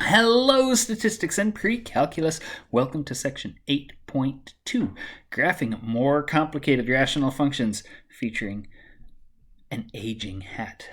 Hello, statistics and pre-calculus. Welcome to section 8.2, graphing more complicated rational functions, featuring an aging hat.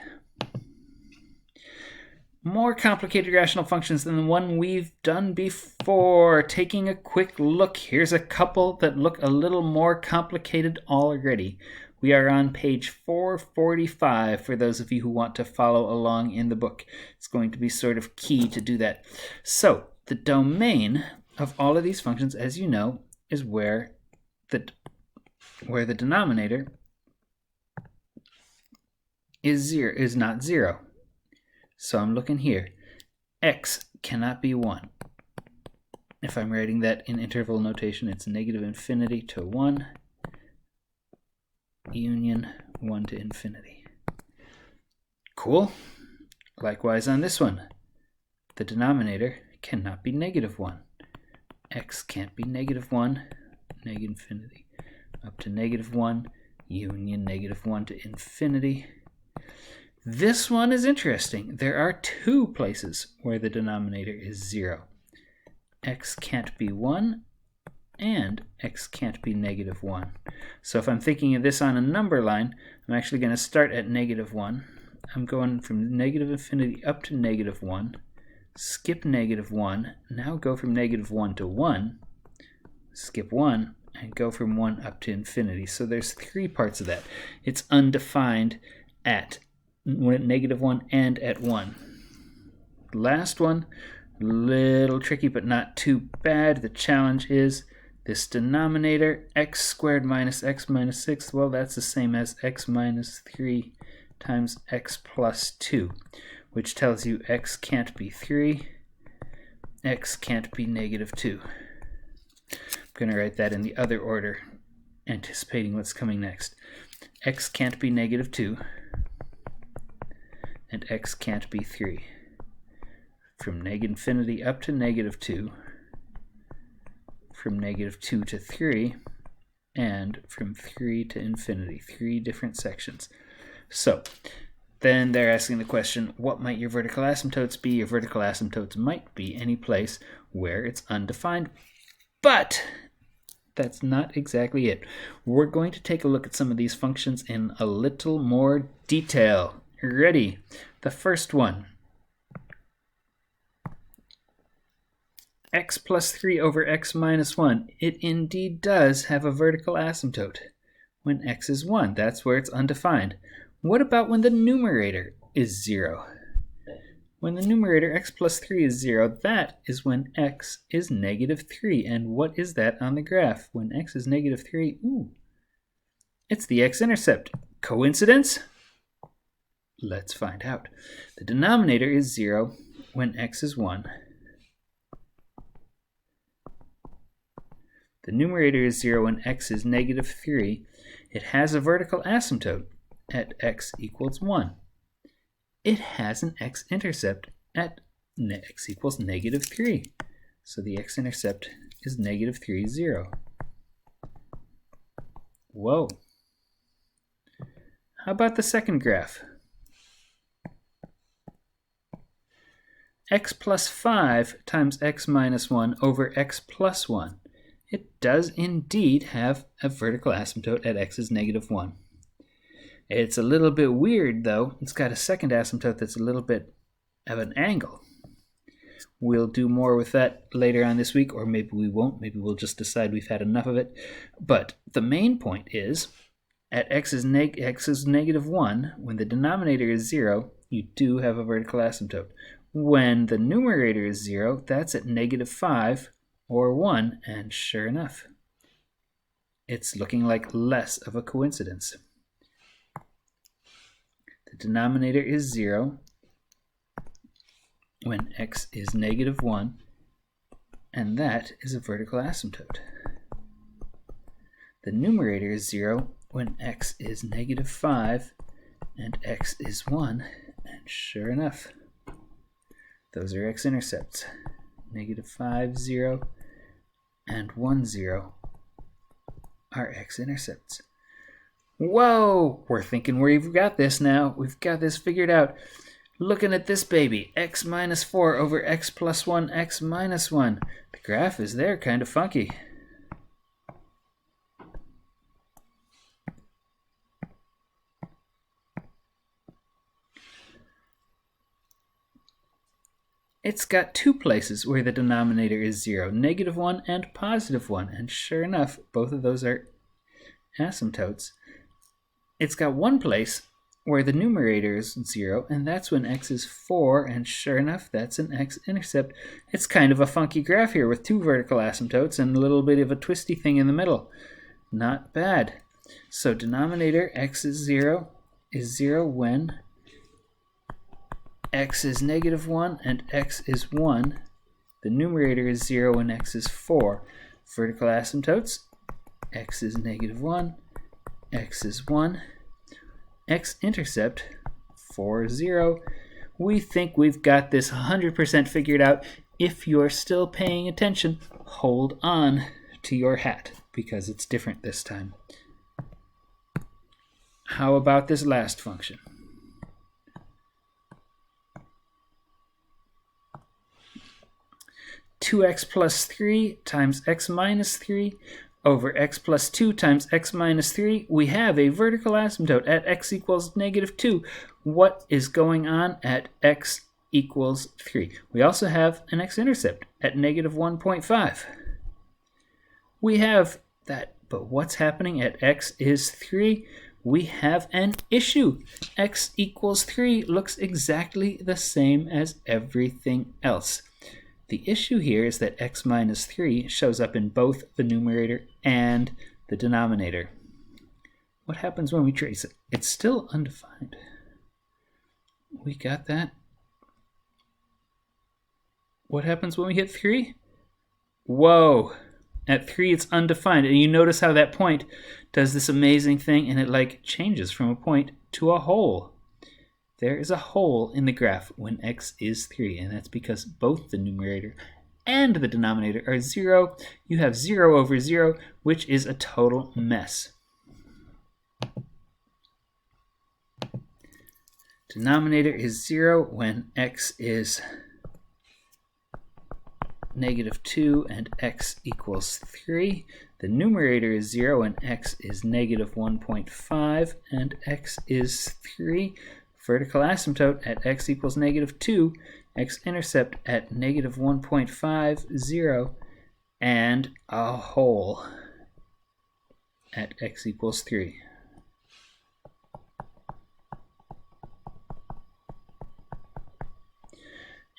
More complicated rational functions than the one we've done before. Taking a quick look, here's a couple that look a little more complicated already. We are on page 445 for those of you who want to follow along in the book. It's going to be sort of key to do that. So the domain of all of these functions, as you know, is where the denominator is not 0. So I'm looking here. X cannot be 1. If I'm writing that in interval notation, it's negative infinity to 1. Union 1 to infinity. Cool. Likewise on this one. The denominator cannot be negative 1. X can't be negative 1, negative infinity, up to negative 1, union negative 1 to infinity. This one is interesting. There are two places where the denominator is 0. X can't be 1, and x can't be negative 1. So if I'm thinking of this on a number line, I'm actually going to start at negative 1. I'm going from negative infinity up to negative 1, skip negative 1, now go from negative 1 to 1, skip 1, and go from 1 up to infinity. So there's 3 parts of that. It's undefined at negative 1 and at 1. Last one, little tricky but not too bad. The challenge is this denominator, x squared minus x minus 6, well, that's the same as x minus 3 times x plus 2, which tells you x can't be 3, x can't be negative 2. I'm going to write that in the other order, anticipating what's coming next. X can't be negative 2, and x can't be 3. From negative infinity up to negative 2, from negative 2 to 3, and from 3 to infinity. 3 different sections. So then they're asking the question, what might your vertical asymptotes be? Your vertical asymptotes might be any place where it's undefined, but that's not exactly it. We're going to take a look at some of these functions in a little more detail. Ready? The first one. X plus 3 over x minus 1. It indeed does have a vertical asymptote when x is 1. That's where it's undefined. What about when the numerator is 0? When the numerator x plus 3 is 0, that is when x is negative 3. And what is that on the graph? When x is negative 3, it's the x-intercept. Coincidence? Let's find out. The denominator is 0 when x is 1. The numerator is 0 when x is negative 3. It has a vertical asymptote at x equals 1. It has an x-intercept at x equals negative 3. So the x-intercept is negative 3, 0. Whoa. How about the second graph? X plus 5 times x minus 1 over x plus 1. It does indeed have a vertical asymptote at x is negative 1. It's a little bit weird, though. It's got a second asymptote that's a little bit of an angle. We'll do more with that later on this week, or maybe we won't. Maybe we'll just decide we've had enough of it. But the main point is, at x is negative 1, when the denominator is 0, you do have a vertical asymptote. When the numerator is 0, that's at negative 5, or 1, and sure enough, it's looking like less of a coincidence. The denominator is 0 when x is negative 1, and that is a vertical asymptote. The numerator is 0 when x is negative 5, and x is 1, and sure enough, those are x-intercepts. Negative 5, 0, and 1, 0 are x-intercepts. Whoa! We're thinking we've got this now. We've got this figured out. Looking at this baby, x minus 4 over x plus 1, x minus 1. The graph is there, kind of funky. It's got two places where the denominator is 0, -1 and +1, and sure enough, both of those are asymptotes. It's got one place where the numerator is 0, and that's when x is 4, and sure enough, that's an x-intercept. It's kind of a funky graph here with two vertical asymptotes and a little bit of a twisty thing in the middle. Not bad. So denominator x is 0 when x is -1 and x is 1. The numerator is 0 when x is 4. Vertical asymptotes, x is -1, x is 1. X-intercept, 4, 0. We think we've got this 100% figured out. If you're still paying attention, hold on to your hat because it's different this time. How about this last function? (2x plus 3 times x minus 3 over x plus 2 times x minus 3, we have a vertical asymptote at x equals -2. What is going on at x equals 3? We also have an x-intercept at -1.5. We have that, but what's happening at x is 3? We have an issue. X equals 3 looks exactly the same as everything else. The issue here is that x minus 3 shows up in both the numerator and the denominator. What happens when we trace it? It's still undefined. We got that? What happens when we hit 3? Whoa! At 3 it's undefined, and you notice how that point does this amazing thing, and it like changes from a point to a hole. There is a hole in the graph when x is 3, and that's because both the numerator and the denominator are 0. You have 0 over 0, which is a total mess. Denominator is 0 when x is -2 and x equals 3. The numerator is 0 when x is -1.5 and x is 3. Vertical asymptote at x equals -2, x-intercept at -1.5, 0, and a hole at x equals 3.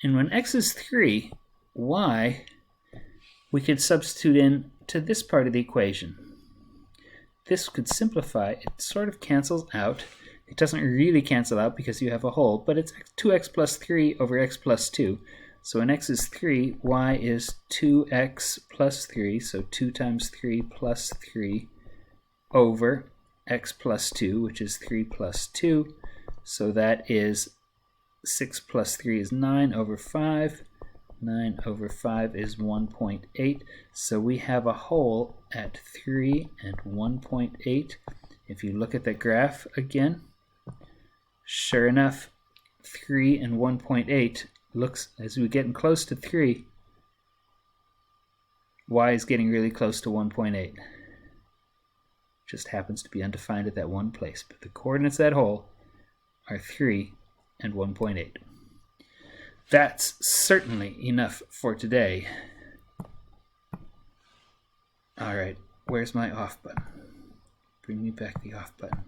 And when x is 3, y, we could substitute in to this part of the equation. This could simplify. It sort of cancels out. It doesn't really cancel out because you have a hole, but it's 2x plus 3 over x plus 2. So when x is 3, y is 2x plus 3, so 2 times 3 plus 3 over x plus 2, which is 3 plus 2. So that is 6 plus 3 is 9 over 5. 9 over 5 is 1.8. So we have a hole at 3 and 1.8. If you look at the graph again, sure enough, 3 and 1.8 looks, as we're getting close to 3, y is getting really close to 1.8. Just happens to be undefined at that one place, but the coordinates of that hole are 3 and 1.8. That's certainly enough for today. All right, where's my off button? Bring me back the off button.